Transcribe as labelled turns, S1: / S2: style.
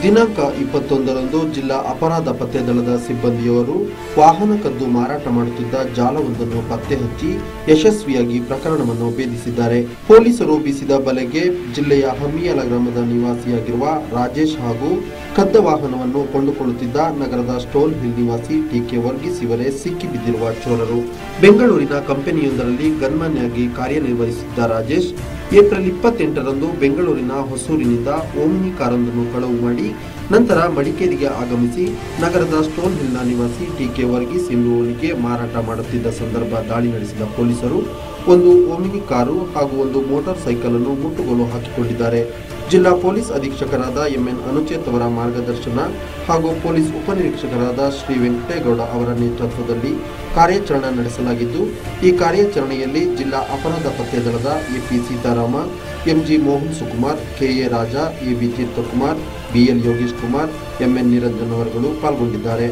S1: ದಿನಾಂಕ 21ರಂದು ಜಿಲ್ಲಾ ಅಪರಾಧ ಪತ್ತೆ ದಳದ ಸಿಬ್ಬಂದಿಯವರು ವಾಹನ ಕದ್ದು ಮಾರಾಟ ಮಾಡುತ್ತಿದ್ದ ಜಾಲವೊಂದನ್ನು ಪತ್ತೆ ಹಚ್ಚಿ ಯಶಸ್ವಿಯಾಗಿ ಪ್ರಕರಣವನ್ನು ಭೇದಿಸಿದ್ದಾರೆ. ಪೊಲೀಸರು ಬೀಸಿದ ಬಲೆಗೆ ಜಿಲ್ಲೆಯ ಹಮ್ಮಿಯಲ ಗ್ರಾಮದ ನಿವಾಸಿಯಾಗಿರುವ ರಾಜೇಶ್ ಹಾಗೂ ಕದ್ದ ವಾಹನವನ್ನು ಕೊಂಡುಕೊಳ್ಳುತ್ತಿದ್ದ ನಗರದ ಸ್ಟೋನ್ ಹಿಲ್ ನಿವಾಸಿ ಟಿಕೆ ವರ್ಗೀಸ್ ಇವರೇ ಸಿಕ್ಕಿಬಿದ್ದಿರುವ ಚೋರರು. ಬೆಂಗಳೂರಿನ ಕಂಪನಿಯೊಂದರಲ್ಲಿ ಗನ್ಮನ್ ಆಗಿ ಕಾರ್ಯನಿರ್ವಹಿಸಿದ್ದ ರಾಜೇಶ್ ಏಪ್ರಿಲ್ 28ರಂದು ಬೆಂಗಳೂರಿನ ಹೊಸೂರಿನಿಂದ ಓಮ್ನಿ ಕಾರೊಂದನ್ನು ಕಳವು ಮಾಡಿ ನಂತರ ಮಡಿಕೇರಿಗೆ ಆಗಮಿಸಿ ನಗರದ ಸ್ಟೋನ್ ಹಿಲ್ನ ನಿವಾಸಿ ಟಿಕೆ ವರ್ಗೀಸ್ ಎಂಬುವರಿಗೆ ಮಾರಾಟ ಮಾಡುತ್ತಿದ್ದ ಸಂದರ್ಭ ದಾಳಿ ನಡೆಸಿದ ಪೊಲೀಸರು ಒಂದು ಓಮಿನಿ ಕಾರು ಹಾಗೂ ಒಂದು ಮೋಟಾರ್ ಸೈಕಲ್ ಅನ್ನು ಮುಟ್ಟುಗೋಲು ಹಾಕಿಕೊಂಡಿದ್ದಾರೆ. ಜಿಲ್ಲಾ ಪೊಲೀಸ್ ಅಧೀಕ್ಷಕರಾದ ಎಂಎನ್ ಅನುಚೇತ್ ಅವರ ಮಾರ್ಗದರ್ಶನ ಹಾಗೂ ಪೊಲೀಸ್ ಉಪನಿರೀಕ್ಷಕರಾದ ಶ್ರೀ ವೆಂಕಟೇಗೌಡ ಅವರ ನೇತೃತ್ವದಲ್ಲಿ ಕಾರ್ಯಾಚರಣೆ ನಡೆಸಲಾಗಿದ್ದು, ಈ ಕಾರ್ಯಾಚರಣೆಯಲ್ಲಿ ಜಿಲ್ಲಾ ಅಪರಾಧ ಪತ್ತೆ ದಳದ AP Seetharama, MG Mohan Sukumar, KA Raja, AB Theerthakumar, BL Yogesh Kumar, MN Niranjan ಅವರುಗಳು ಪಾಲ್ಗೊಂಡಿದ್ದಾರೆ.